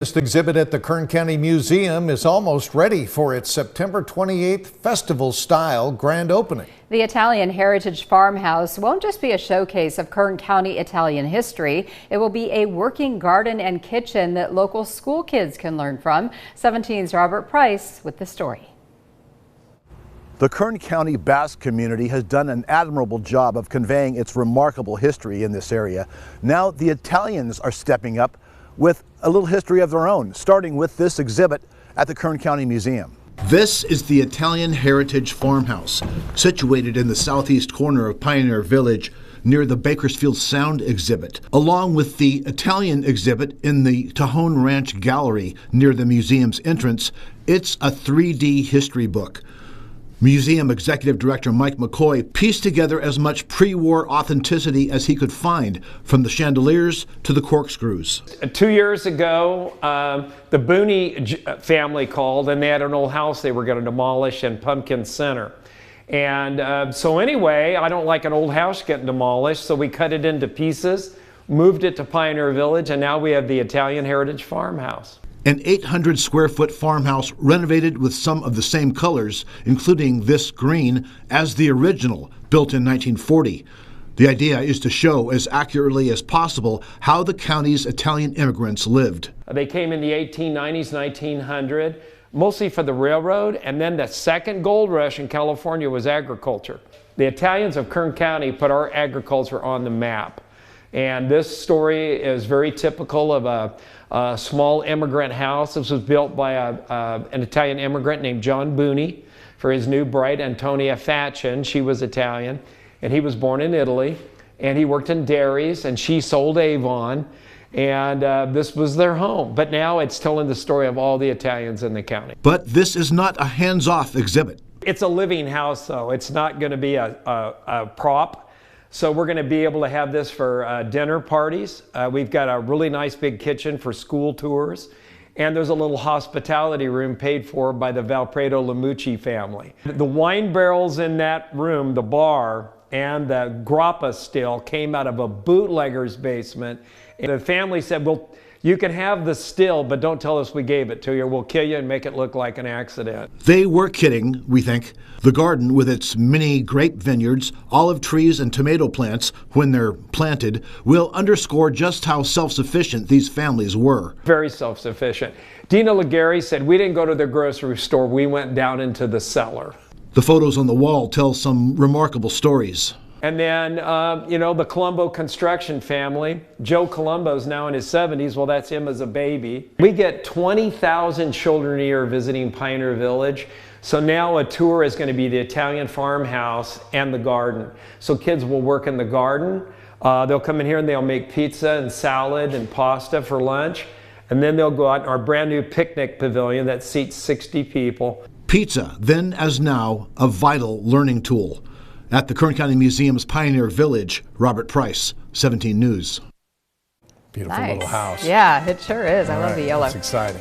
This exhibit at the Kern County Museum is almost ready for its September 28th festival-style grand opening. The Italian Heritage Farmhouse won't just be a showcase of Kern County Italian history. It will be a working garden and kitchen that local school kids can learn from. 17's Robert Price with the story. The Kern County Basque community has done an admirable job of conveying its remarkable history in this area. Now the Italians are stepping up with a little history of their own, starting with this exhibit at the Kern County Museum. This is the Italian Heritage Farmhouse, situated in the southeast corner of Pioneer Village near the Bakersfield Sound exhibit, along with the Italian exhibit in the Tejon Ranch Gallery near the museum's entrance. It's a 3D history book. Museum Executive Director Mike McCoy pieced together as much pre-war authenticity as he could find, from the chandeliers to the corkscrews. 2 years ago, the Booney family called, and they had an old house they were going to demolish in Pumpkin Center. And so anyway, I don't like an old house getting demolished, so we cut it into pieces, moved it to Pioneer Village, and now we have the Italian Heritage Farmhouse. An 800-square-foot farmhouse renovated with some of the same colors, including this green, as the original, built in 1940. The idea is to show as accurately as possible how the county's Italian immigrants lived. They came in the 1890s, 1900, mostly for the railroad, and then the second gold rush in California was agriculture. The Italians of Kern County put our agriculture on the map. And this story is very typical of a small immigrant house. This was built by an Italian immigrant named John Booney for his new bride, Antonia Fatchin. She was Italian, and he was born in Italy. And he worked in dairies, and she sold Avon. And this was their home. But now it's telling the story of all the Italians in the county. But this is not a hands-off exhibit. It's a living house, though. It's not going to be a prop. So we're going to be able to have this for dinner parties. We've got a really nice big kitchen for school tours. And there's a little hospitality room paid for by the Valpredo Lamucci family. The wine barrels in that room, the bar, and the grappa still came out of a bootlegger's basement. And the family said, well, you can have the still, but don't tell us we gave it to you. We'll kill you and make it look like an accident. They were kidding, we think. The garden, with its mini grape vineyards, olive trees, and tomato plants, when they're planted, will underscore just how self-sufficient these families were. Very self-sufficient. Dina Legary said, we didn't go to the grocery store, we went down into the cellar. The photos on the wall tell some remarkable stories. And then, the Colombo construction family. Joe Colombo's now in his 70s. Well, that's him as a baby. We get 20,000 children a year visiting Pioneer Village. So now a tour is going to be the Italian farmhouse and the garden. So kids will work in the garden. They'll come in here and they'll make pizza and salad and pasta for lunch. And then they'll go out in our brand new picnic pavilion that seats 60 people. Pizza, then as now, a vital learning tool. At the Kern County Museum's Pioneer Village, Robert Price, 17 News. Beautiful little house. Yeah, it sure is. I love the yellow. It's exciting.